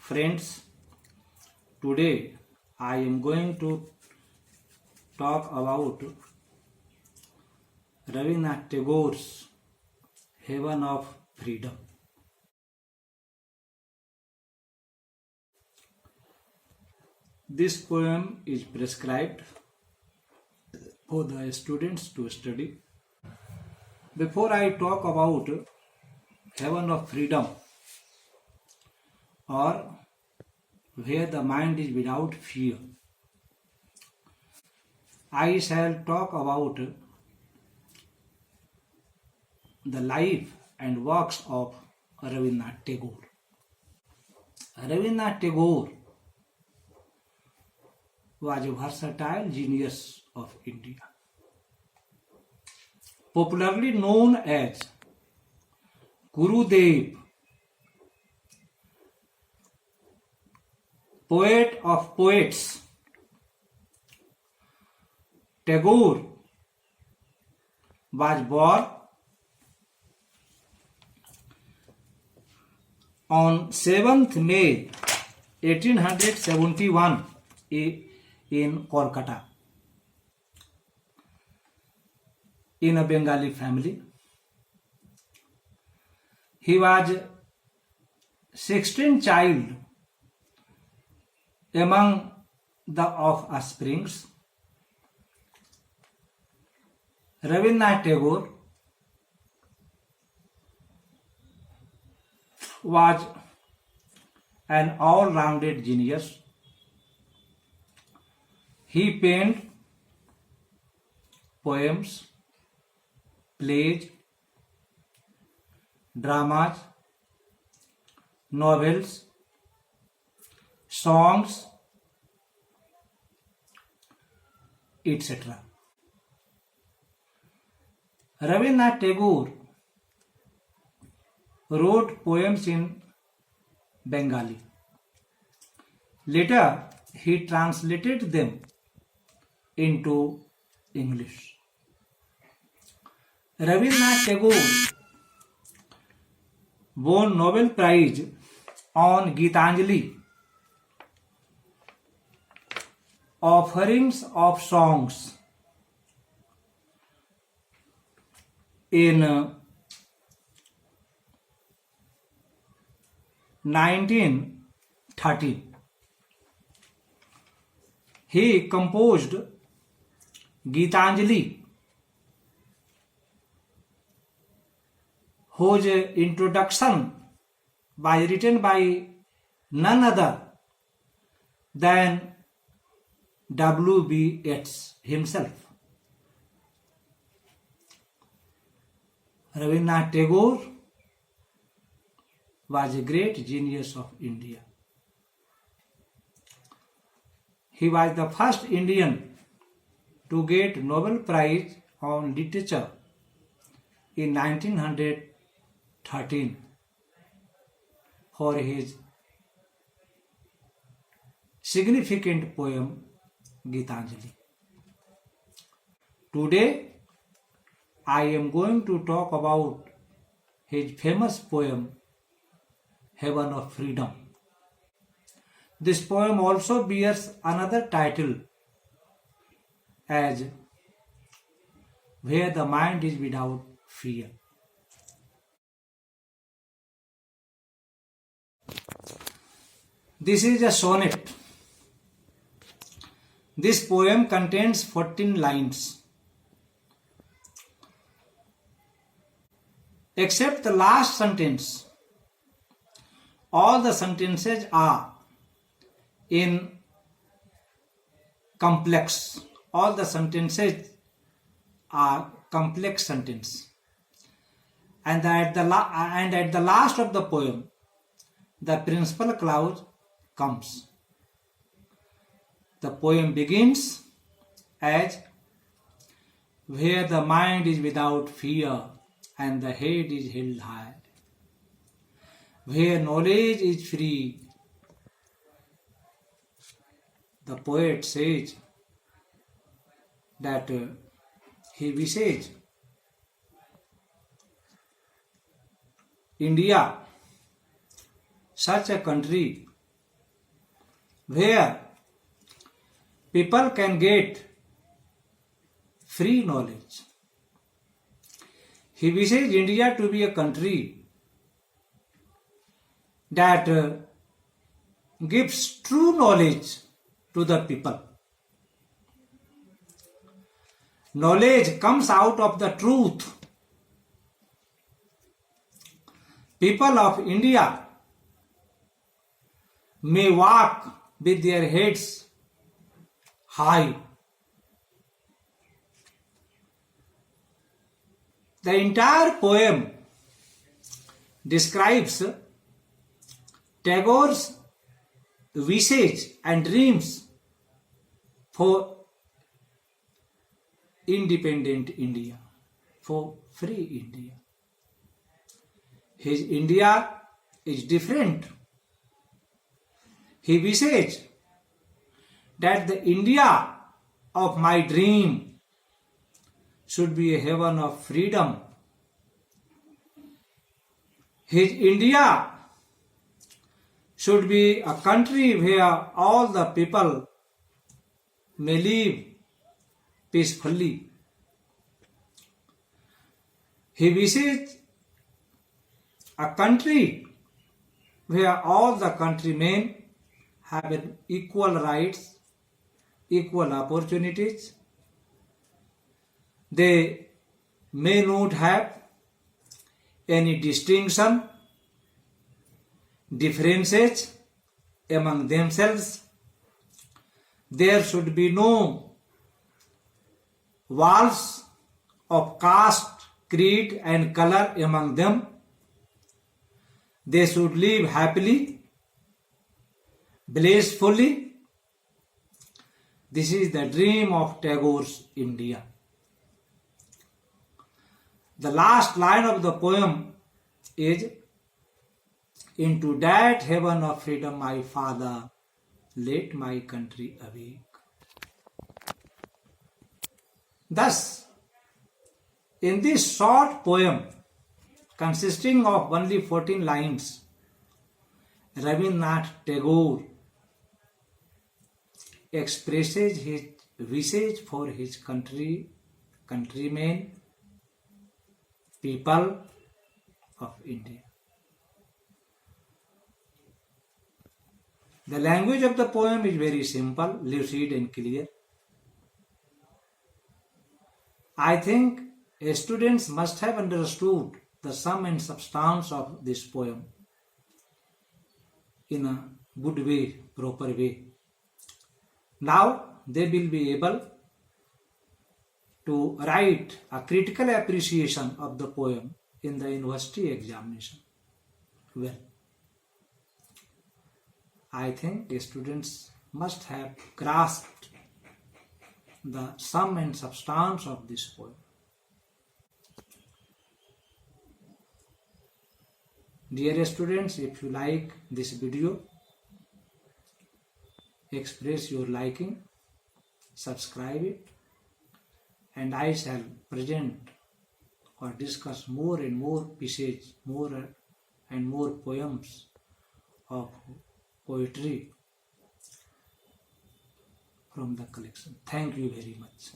Friends, today I am going to talk about Rabindranath Tagore's Heaven of Freedom. This poem is prescribed for the students to study. Before I talk about Heaven of Freedom, or where the mind is without fear, I shall talk about the life and works of Rabindranath Tagore. Rabindranath Tagore was a versatile genius of India, popularly known as Gurudev, poet of poets. Tagore was born on 7th May 1871 in Kolkata in a Bengali family. He was 16th child among the offsprings. Rabindranath Tagore was an all-rounded genius. He penned poems, plays, dramas, novels, songs, etc. Rabindranath Tagore wrote poems in Bengali. Later, he translated them into English. Rabindranath Tagore won Nobel Prize on Gitanjali, offerings of songs, in 1913. He composed Gitanjali, whose introduction was written by none other than W.B. Yeats himself. Rabindranath Tagore was a great genius of India. He was the first Indian to get Nobel Prize on Literature in 1913 for his significant poem Gitanjali. Today, I am going to talk about his famous poem Heaven of Freedom. This poem also bears another title as Where the Mind is Without Fear. This is a sonnet. This poem contains 14 lines. Except the last sentence, all the sentences are in complex. All the sentences are complex sentence. And at the last of the poem, the principal clause comes. The poem begins as where the mind is without fear and the head is held high, where knowledge is free. The poet says that he wishes India, such a country where people can get free knowledge. He wishes India to be a country that gives true knowledge to the people. Knowledge comes out of the truth. People of India may walk with their heads high. The entire poem describes Tagore's wishes and dreams for independent India, for free India. His India is different. He wishes that the India of my dream should be a heaven of freedom. His India should be a country where all the people may live peacefully. He wishes a country where all the countrymen have equal rights, equal opportunities. They may not have any distinction, differences among themselves. There should be no walls of caste, creed and color among them. They should live happily, blissfully. This is the dream of Tagore's India. The last line of the poem is, "Into that heaven of freedom, my father, let my country awake." Thus, in this short poem, consisting of only 14 lines, Rabindranath Tagore expresses his wishes for his country, countrymen, people of India. The language of the poem is very simple, lucid and clear. I think students must have understood the sum and substance of this poem in a good way, proper way. Now they will be able to write a critical appreciation of the poem in the university examination. Well, I think the students must have grasped the sum and substance of this poem. Dear students, if you like this video, express your liking, subscribe it, and I shall present or discuss more and more pieces, more and more poems of poetry from the collection. Thank you very much.